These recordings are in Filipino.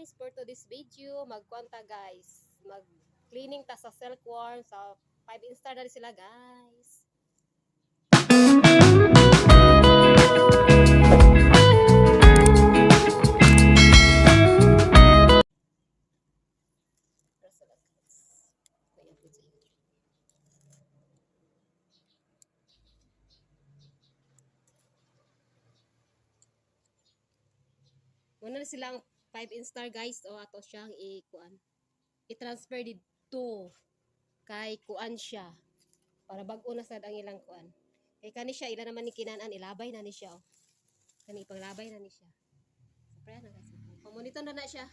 guys, for today's video, magkwanta guys. Mag-cleaning ta sa silkworm. So, 5 star na rin sila guys. Muna na silang 5 star guys. O ato siyang i-transfer dito kay kuan siya. Para bago na sad ang ilang kuan. Kay kani siya ila naman ni kinanan ilabay na ni siya. Oh. Kani ipaglabay na ni siya. Siyempre na guys. Pamonitor na siya.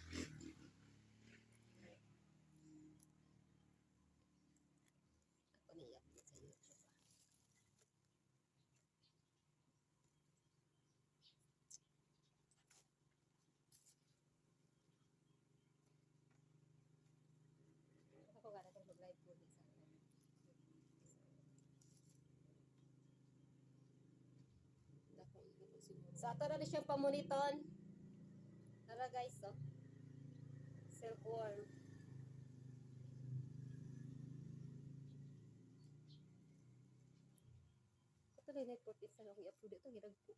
So, ato na siyang pamoniton. Tara guys, oh. Silkworm. Ito rin ay 40 star. Okay, upload ito. Hirag po.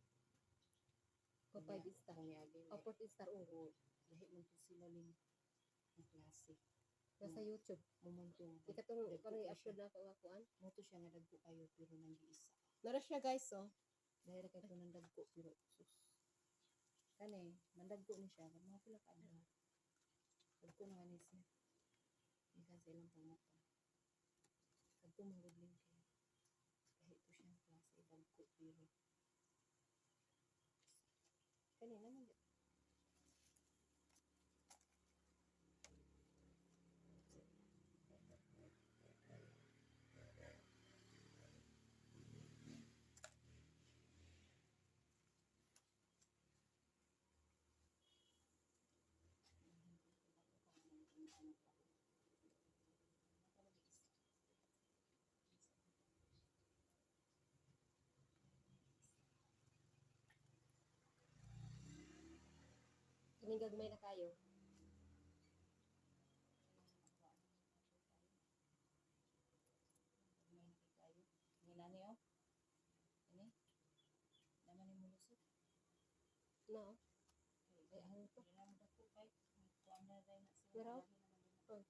O 5 star. O 40 star. Oo. Lahi man po sila rin ang klase. Nasa YouTube. Mumuntong. Ikatong i-upload na ako kuan. Moto siya nga dagko kayo pero nag-iisa. Nara siya guys, oh. Dahil kayo ito ng dagko pero sus. Kani, mandagko ni siya. Mga pila ka ano. Dagko na nga siya. Minsan sa ilang pangato. Dagko manggudling kayo. Lahi po siyang klase. Dagko pero. Kani naman dito. Kining gagmay na kayo. Nani o? Ini? Naman yung mulusot? No. Ay, ano to? Hindi naman dako kay. Kuan na rin na sila. Pero? Oh.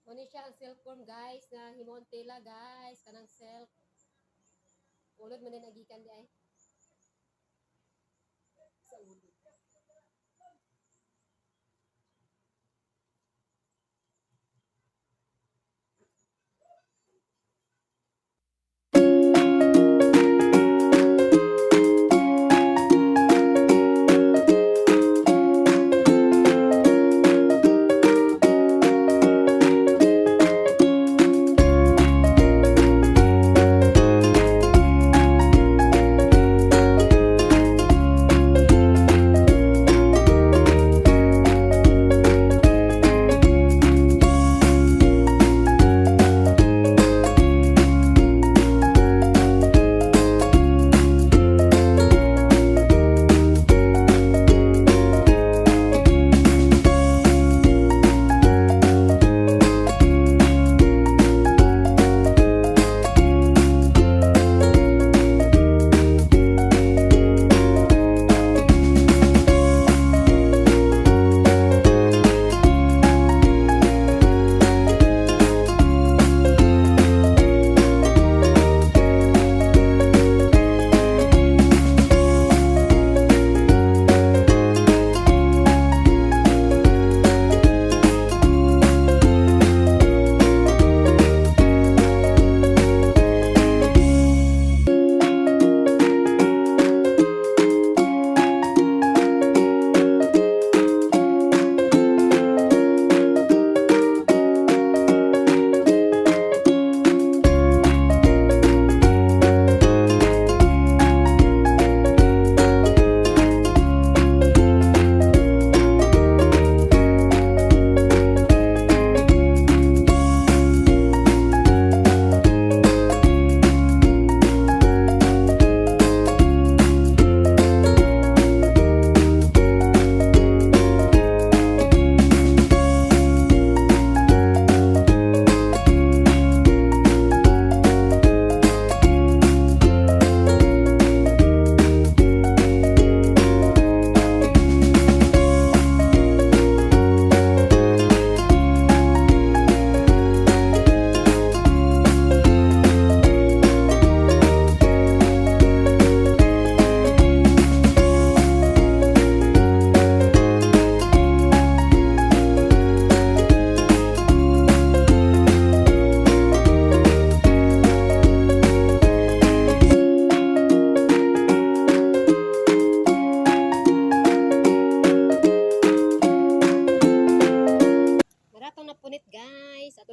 Kuni siya ang silkworm guys nga himon tela guys kanang silk. Ulod man din nagikan di ay. Sa ulod.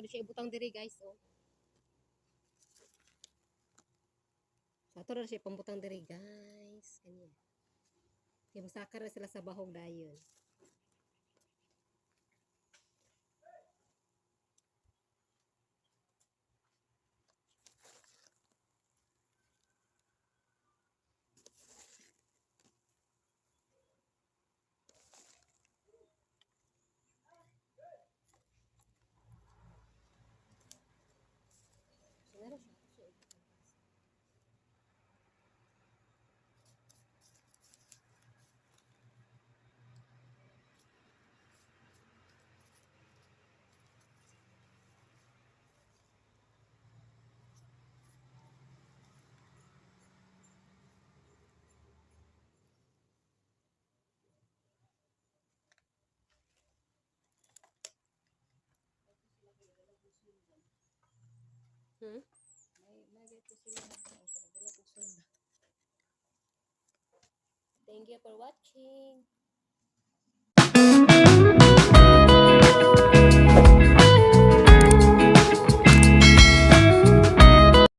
na siya ibutang diri guys, oh. So, ato na siya pambutang diri guys. Kanya. Kaya masakar na sila sa bahog dayon. So, naroon siya. Ato siya ibutang guys. Hmm? May gato sila na dala ko sunda. Thank you for watching.